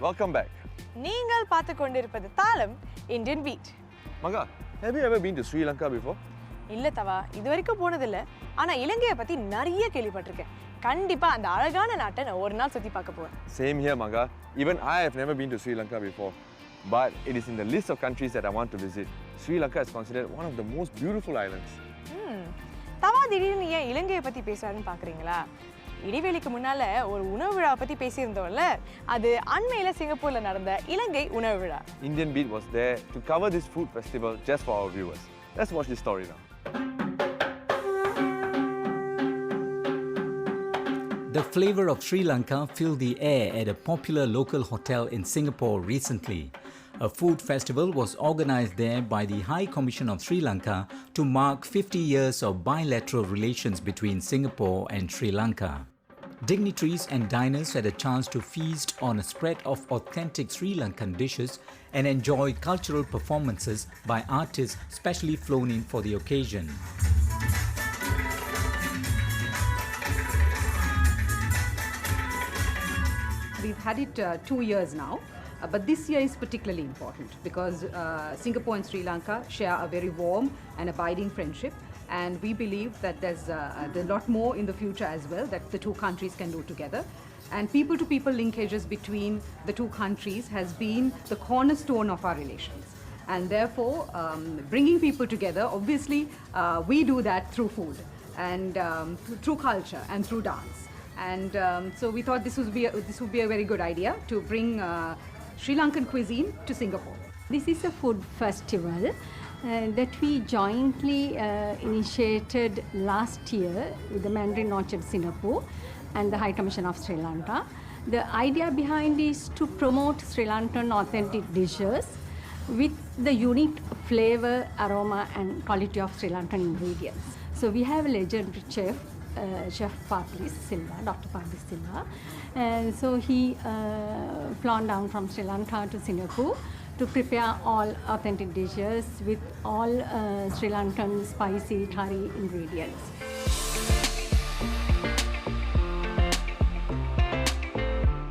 Welcome back. நீங்கள் பார்த்து கொண்டிருப்பது தாளம் Indian beat. Manga, have you ever been to Sri Lanka before? இல்ல தவா, இதுவரைக்கும் போனதில்லை. ஆனா இலங்கையை பத்தி நிறைய கேள்விப்பட்டிருக்கேன். கண்டிப்பா அந்த அழகான நாட்டை நான் ஒரு நாள் சுத்தி பார்க்க போறேன். Same here, Manga. Even I have never been to Sri Lanka before. But it is in the list of countries that I want to visit. Sri Lanka is considered one of the most beautiful islands. தவா திடீர்னு ஏன் இலங்கையை பத்தி பேசுறாருன்னு பாக்குறீங்களா? இடைவேளைக்கு முன்னால ஒரு உணவு விழா பத்தி பேசியிருந்தோம்ல, அது அண்மையில சிங்கப்பூர்ல நடந்த இலங்கை உணவு விழா. Indian Beat was there to cover this food festival just for our viewers. Let's watch this story now. The flavor of Sri Lanka filled the air at a popular local hotel in Singapore recently. A food festival was organized there by the High Commission of Sri Lanka to mark 50 years of bilateral relations between Singapore and Sri Lanka. Dignitaries and diners had a chance to feast on a spread of authentic Sri Lankan dishes and enjoy cultural performances by artists specially flown in for the occasion. We've had it 2 years now, but this year is particularly important because Singapore and Sri Lanka share a very warm and abiding friendship, and we believe that there's a lot more in the future as well that the two countries can do together. And people-to-people linkages between the two countries has been the cornerstone of our relations. And therefore, bringing people together, obviously, we do that through food and through culture and through dance. And so we thought this would be a very good idea to bring Sri Lankan cuisine to Singapore. This is a food festival that we jointly initiated last year with the Mandarin Orchard Singapore and the High Commission of Sri Lanka. The idea behind is to promote Sri Lankan authentic dishes with the unique flavor, aroma and quality of Sri Lankan ingredients. So we have a legendary chef, Chef Pablis Silva, Dr. Pablis Silva. And so he flown down from Sri Lanka to Singapore to prepare all authentic dishes with all Sri Lankan spicy curry ingredients.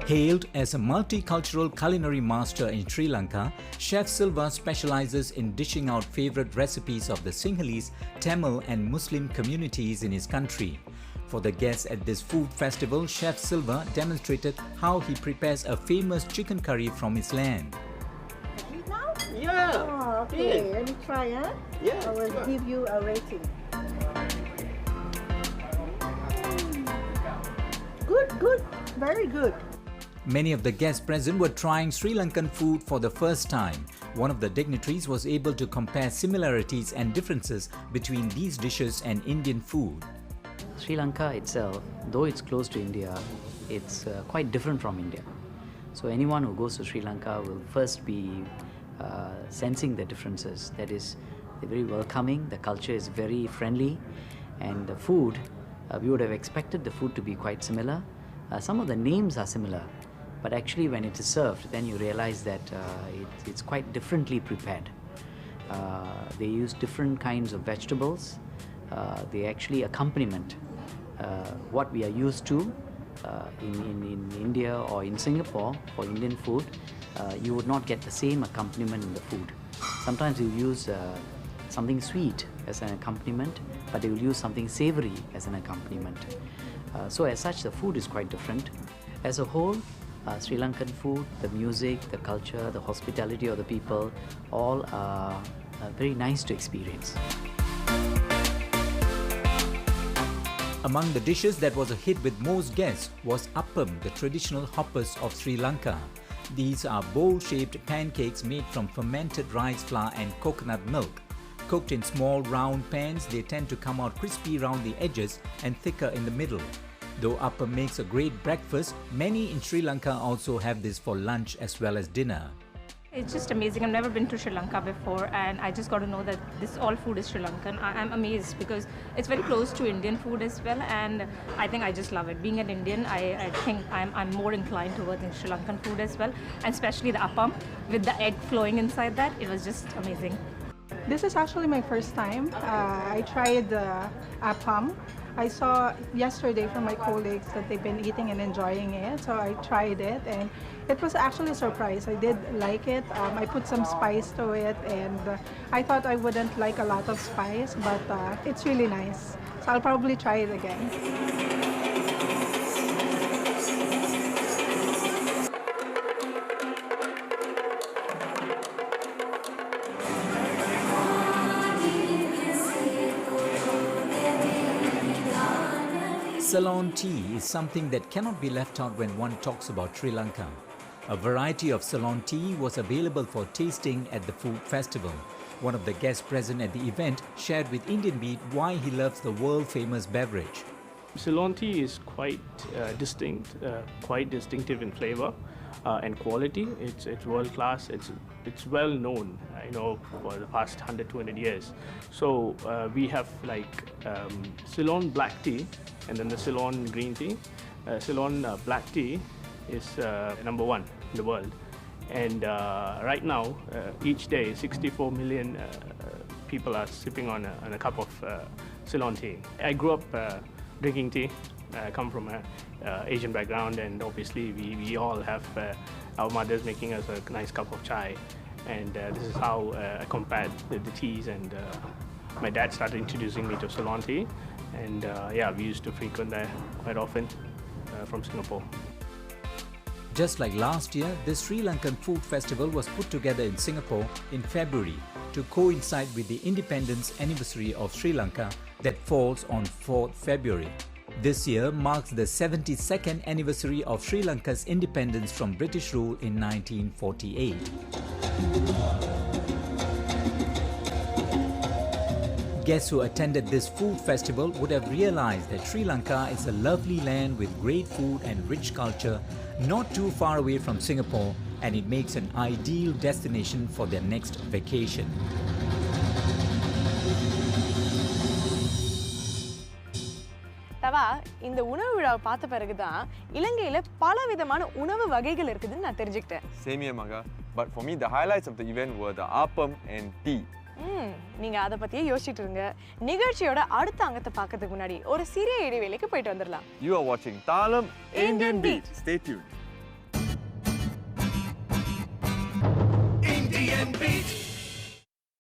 Hailed as a multicultural culinary master in Sri Lanka, Chef Silva specializes in dishing out favorite recipes of the Sinhalese, Tamil and Muslim communities in his country. For the guests at this food festival, Chef Silva demonstrated how he prepares a famous chicken curry from his land. Yeah. Oh, okay. Let me try, huh? Yeah. I will give you a rating. Good. Very good. Many of the guests present were trying Sri Lankan food for the first time. One of the dignitaries was able to compare similarities and differences between these dishes and Indian food. Sri Lanka itself, though it's close to India, it's quite different from India. So anyone who goes to Sri Lanka will first be sensing the differences. That is, they're very welcoming, the culture is very friendly, and the food, we would have expected the food to be quite similar. Some of the names are similar, but actually when it is served, then you realize that it's quite differently prepared. They use different kinds of vegetables. They actually accompaniment what we are used to in India or in Singapore for Indian food. You would not get the same accompaniment in the food. Sometimes you use something sweet as an accompaniment, but they will use something savory as an accompaniment. So as such, the food is quite different. As a whole, Sri Lankan food, the music, the culture, the hospitality of the people, all are very nice to experience. Among the dishes that was a hit with most guests was appam, the traditional hoppers of Sri Lanka. These are bowl-shaped pancakes made from fermented rice flour and coconut milk. Cooked in small round pans, they tend to come out crispy round the edges and thicker in the middle. Though appam makes a great breakfast, many in Sri Lanka also have this for lunch as well as dinner. It's just amazing. I've never been to Sri Lanka before, and I just got to know that this all food is Sri Lankan. I'm amazed because it's very close to Indian food as well, and I think I just love it. Being an Indian, I think I'm more inclined towards Sri Lankan food as well, and especially the appam with the egg flowing inside that. It was just amazing. This is actually my first time. I tried the appam. I saw yesterday from my colleagues that they've been eating and enjoying it, so I tried it, and it was actually a surprise. I did like it. I put some spice to it, and I thought I wouldn't like a lot of spice, but it's really nice. So I'll probably try it again. Ceylon tea is something that cannot be left out when one talks about Sri Lanka. A variety of Ceylon tea was available for tasting at the food festival. One of the guests present at the event shared with Indian Beat why he loves the world-famous beverage. Ceylon tea is quite quite distinctive in flavor and quality. It's world class. It's well known, for the past 100-200 years. So we have like Ceylon black tea, and then the Ceylon green tea. Ceylon black tea is number 1 in the world, and right now, each day, 64 million people are sipping on a cup of Ceylon tea. I grew up drinking tea. I come from an Asian background, and obviously we all have our mothers making us a nice cup of chai, and this is how I compared the teas, and my dad started introducing me to Ceylon tea, and yeah, we used to frequent there quite often from Singapore. Just like last year, the Sri Lankan Food Festival was put together in Singapore in February to coincide with the independence anniversary of Sri Lanka that falls on 4th February. This year marks the 72nd anniversary of Sri Lanka's independence from British rule in 1948. Guests who attended this food festival would have realized that Sri Lanka is a lovely land with great food and rich culture, not too far away from Singapore, and it makes an ideal destination for their next vacation. தவா, இந்த உணவு விழாவை பார்த்த பிறகுதான் இலங்கையில பல விதமான உணவு வகைகள் இருக்குதுன்னு நான் தெரிஞ்சுக்கிட்டேன். Same here, Maga. But for me, the highlights of the event were the appam and tea. நீங்க அதை பத்தியே யோசிச்சுட்டு இருங்க. நிகழ்ச்சியோட அடுத்த அங்கத்தை பார்க்கிறதுக்கு முன்னாடி ஒரு சிறிய இடைவேளைக்கு போயிட்டு வந்துடலாம். You are watching Thalam Indian Beat. Stay tuned.